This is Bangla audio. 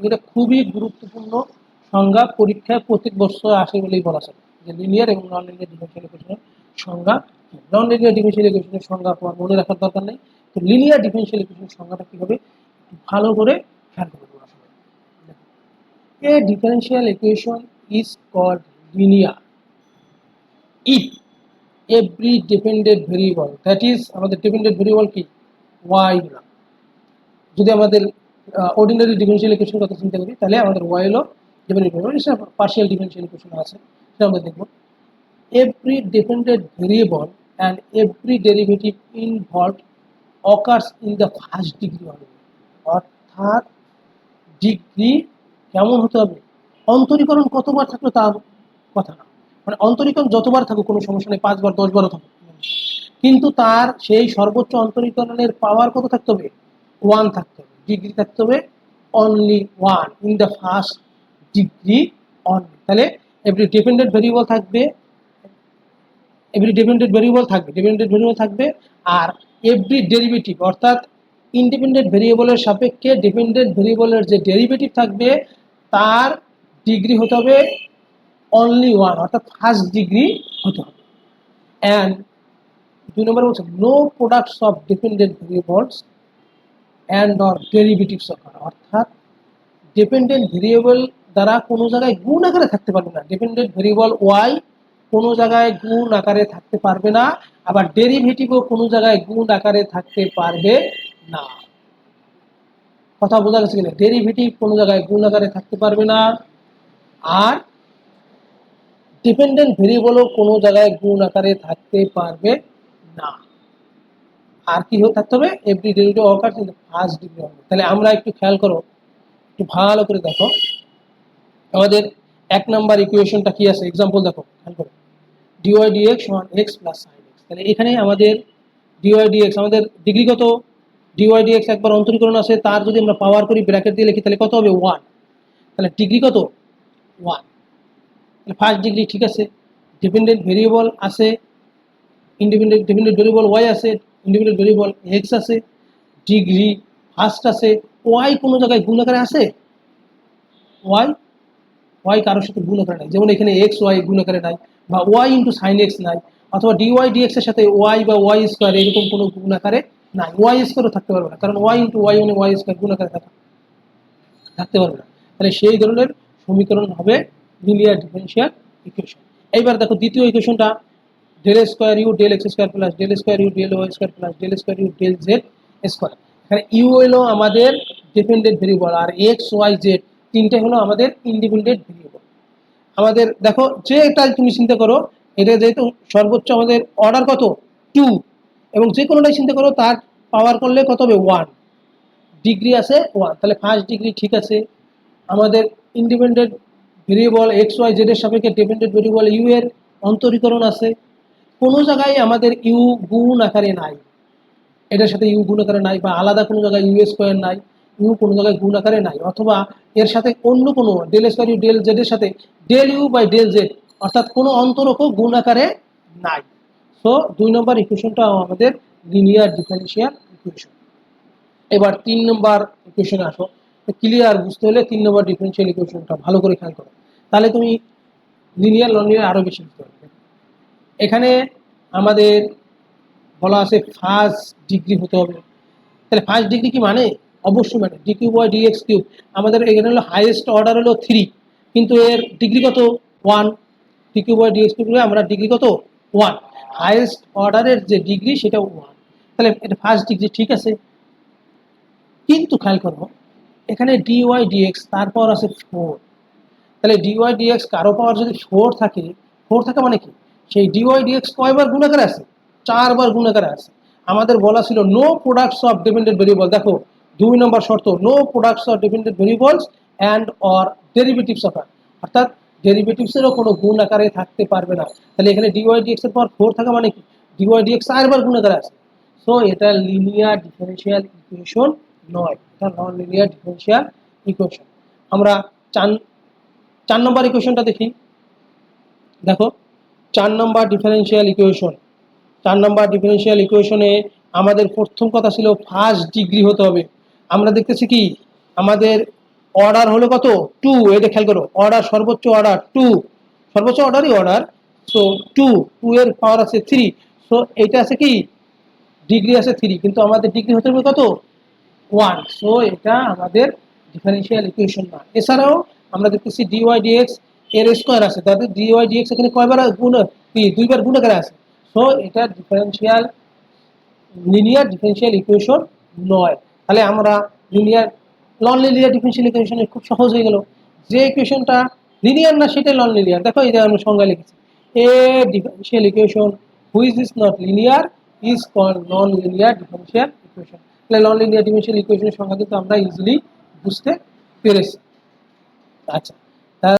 এটা খুবই গুরুত্বপূর্ণ সংজ্ঞা, পরীক্ষায় প্রত্যেক বছর আসে বলেই বলা যায় যে লিনিয়ার এবং নন লিনিয়ার ডিফারেনশিয়াল ইকুয়েশনের সংজ্ঞা। নন লিনিয়ার ডিফারেনশিয়াল ইকুয়েশনের সংজ্ঞা তোমার মনে রাখার দরকার নেই, তো লিনিয়ার ডিফারেনশিয়াল ইকুয়েশনের সংজ্ঞাটা কি হবে ভালো করে খেয়াল করে তোমরা সবাই। A differential equation is called linear if every dependent variable, that is আমাদের dependent variable কি y না, যদি আমাদের অর্ডিনারি ডিফারেনশিয়াল ইকুয়েশন কথা চিন্তা করি তাহলে আমাদের y হলো ডিপেন্ডেন্ট ভেরিয়েবল, এটা পার্শিয়াল ডিফারেনশিয়াল ইকুয়েশন আছে সেটা আমরা দেখব। Every dependent variable and every derivative involved occurs in the first degree only, অর্থাৎ ডিগ্রি কেমন হতে হবে, অন্তরীকরণ কতবার থাকলো তার কথা না, মানে অন্তরীকরণ যতবার থাকুক কোনো সমস্যা নেই, 5 বার 10 বারও থাকুক, কিন্তু তার সেই সর্বোচ্চ অন্তরীকরণের পাওয়ার কত থাকতে হবে, 1 থাকতে হবে, ডিগ্রি থাকতে হবে only 1 in the first degree only. তাহলে এভরি ডিপেন্ডেন্ট ভেরিয়েবল থাকবে, ডিপেন্ডেন্ট ভেরিয়েবল থাকবে, আর এভরি ডেরিভেটিভ অর্থাৎ ইন্ডিপেন্ডেন্ট ভেরিয়েবলের সাপেক্ষে ডিপেন্ডেন্ট ভেরিয়েবলের যে ডেরিভেটিভ থাকবে তার ডিগ্রি হতে হবে অনলি 1, অর্থাৎ ফার্স্ট ডিগ্রি হতে হবে। অ্যান্ড 2 নম্বর বলছে no products of dependent variables and or derivatives occur, অর্থাৎ ডিপেন্ডেন্ট ভেরিয়েবল দ্বারা কোনো জায়গায় গুণ আকারে থাকতে পারবে না, ডিপেন্ডেন্ট ভেরিয়েবল ওয়াই কোনো জায়গায় গুণ আকারে থাকতে পারবে না, আবার ডেরিভেটিভও কোনো জায়গায় গুণ আকারে থাকতে পারবে না। কথা বোঝা গেছে কিনা, ডেরিভেটিভ কোনো জায়গায় গুণ আকারে থাকতে পারবে না, আর ডিপেন্ডেন্ট ভেরিয়েবলও কোনো জায়গায় গুণ আকারে থাকতে পারবে না। আর কি থাকতে হবে, every derivative occurs in the first degree only. তাহলে আমরা একটু খেয়াল করো, একটু ভালো করে দেখো আমাদের 1 নাম্বার ইকুয়েশনটা কি আছে, एग्जांपल দেখো খেয়াল করো, dy dx সমান x প্লাস sin x। তাহলে এখানে আমাদের dy dx আমাদের ডিগ্রি কত, dy dx একবার অন্তরীকরণ আছে, তার যদি আমরা পাওয়ার করি ব্র্যাকেট দিয়ে লিখি তাহলে কত হবে 1, তাহলে ডিগ্রি কত 1, তাহলে ফার্স্ট ডিগ্রি ঠিক আছে। ডিপেন্ডেন্ট ভেরিয়েবল আছে, ডিপেন্ডেন্ট ভেরিয়েবল y আছে, ইন্ডিপেন্ডেন্ট ভেরিয়েবল x আছে, ডিগ্রি ফার্স্ট আছে, y কোনো জায়গায় গুণ আকারে আছে, y কারোর সাথে গুণ আকারে নাই, যেমন এখানে x y গুণ আকারে নাই, বা y ইন্টু সাইন x নাই, অথবা dy dx এর সাথে y বা y স্কয়ার এরকম কোনো গুণ আকারে নাই, y স্কয়ারও থাকতে পারবে না, কারণ y ইন্টু y মানে y স্কয়ার গুণ আকারে থাকতে পারবে না। তাহলে সেই ধরনের সমীকরণ হবে লিনিয়ার ডিফারেনশিয়াল ইকুয়েশন। এইবার দেখো দ্বিতীয় ইকুয়েশনটা, del square u del x square plus del square u del y square plus del square u del z square. এখানে ইউ হলো আমাদের ডিপেন্ডেন্ট ভেরিয়েবল, আর এক্স ওয়াই জেড তিনটে হলো আমাদের ইন্ডিপেন্ডেন্ট ভেরিয়েবল। আমাদের দেখো যে এটা তুমি চিন্তা করো, এটা যেহেতু সর্বোচ্চ আমাদের অর্ডার কত 2, এবং যে কোনোটাই চিন্তা করো তার পাওয়ার করলে কত হবে 1, ডিগ্রি আছে 1, তাহলে ফার্স্ট ডিগ্রি ঠিক আছে। আমাদের independent variable X Y Z এর সাপেক্ষে ডিপেন্ডেন্ট ভেরিয়েবল ইউ এর অন্তরীকরণ আছে, কোনো জায়গায় আমাদের ইউ গুণ আকারে নাই, এটার সাথে ইউ গুণ আকারে নাই, বা আলাদা কোনো জায়গায় ইউ স্কোয়ার নাই, ইউ কোনো জায়গায় গুণ আকারে নাই, অথবা এর সাথে অন্য কোনো del square U del Z এর সাথে del U by del Z, অর্থাৎ কোনো অন্তরকও গুণ আকারে নাই। সো 2 নম্বর ইকুয়েশনটা আমাদের লিনিয়ার ডিফারেনশিয়াল ইকুয়েশন। এবার 3 নম্বর ইকুয়েশনে আসো, ক্লিয়ার বুঝতে হলে 3 নম্বর ডিফারেনশিয়াল ইকুয়েশনটা ভালো করে খেয়াল করো, তাহলে তুমি লিনিয়ার নন লিনিয়ার আরো বেশি বুঝতে পারবে। এখানে আমাদের বলা আছে ফার্স্ট ডিগ্রি হতে হবে, তাহলে ফার্স্ট ডিগ্রি কি মানে, অবশ্যই মানে D cube by D X cube, আমাদের এখানে হলো হাইয়েস্ট অর্ডার হলো 3, কিন্তু এর ডিগ্রি কত 1, D cube by D X cube আমরা ডিগ্রি কত 1, হাইয়েস্ট অর্ডারের যে ডিগ্রি সেটা 1, তাহলে এটা ফার্স্ট ডিগ্রি ঠিক আছে। কিন্তু খেয়াল করো এখানে ডিওয়াই ডিএক্স তারপর আছে 4, তাহলে ডিওয়াই ডিএক্স কারো পাওয়ার যদি 4 থাকে মানে কি, সেই ডিওয়াই ডিএক্স কয়বার গুণাকারে আছে, 4 বার গুণাকারে আছে। আমাদের বলা ছিল no products of dependent variable, দেখো 2 নম্বর শর্ত, no products of dependent variables and or derivatives of, অর্থাৎ ডেরিভেটিভসেরও কোনো গুণ আকারে থাকতে পারবে না। তাহলে এখানে ডিওয়াই ডিএক্স এর পর 4 থাকা মানে কি, ডিওয়াই ডিএক্স 4 বার গুণাকারে আছে, সো এটা লিনিয়ার ডিফারেনশিয়াল ইকুয়েশন নয়, এটা নন লিনিয়ার ডিফারেনশিয়াল ইকুয়েশন। আমরা 4 নম্বর ইকুয়েশনটা দেখি, দেখো 4 নম্বর ডিফারেনশিয়াল ইকুয়েশন, 4 নম্বর ডিফারেনশিয়াল ইকুয়েশনে আমাদের প্রথম কথা ছিল ফার্স্ট ডিগ্রি হতে হবে। আমরা দেখতেছি কি আমাদের অর্ডার হলো কত 2, এটা খেয়াল করো, অর্ডার সর্বোচ্চ অর্ডার 2, সর্বোচ্চ অর্ডারই অর্ডার, সো 2 এর পাওয়ার আছে 3, সো এটা আছে কি ডিগ্রি আছে 3, কিন্তু আমাদের ডিগ্রি হতে হবে কত 1, সো এটা আমাদের ডিফারেনশিয়াল ইকুয়েশন না। এছাড়াও আমরা দেখতেছি ডিওয়াই ডিএক্স এর স্কয়ার আছে, তাদের ডিওয়াই ডিএক্স এখানে কয়বার গুণ কি দুইবার গুণ আকারে আছে, সো এটা ডিফারেনশিয়াল লিনিয়ার ডিফারেনশিয়াল ইকুয়েশন নয়। তাহলে আমরা লিনিয়ার নন লিনিয়ার ডিফারেনশিয়াল ইকুয়েশনে খুব সহজ হয়ে গেল, যে ইকুয়েশনটা লিনিয়ার না সেটা নন লিনিয়ার। দেখো এটা আমরা সংজ্ঞা লিখেছি, a differential equation which is not linear is called non linear differential equation. তাহলে নন লিনিয়ার ডিফারেনশিয়াল ইকুয়েশনের সংজ্ঞা কিন্তু আমরা ইজিলি বুঝতে পেরেছি। আচ্ছা,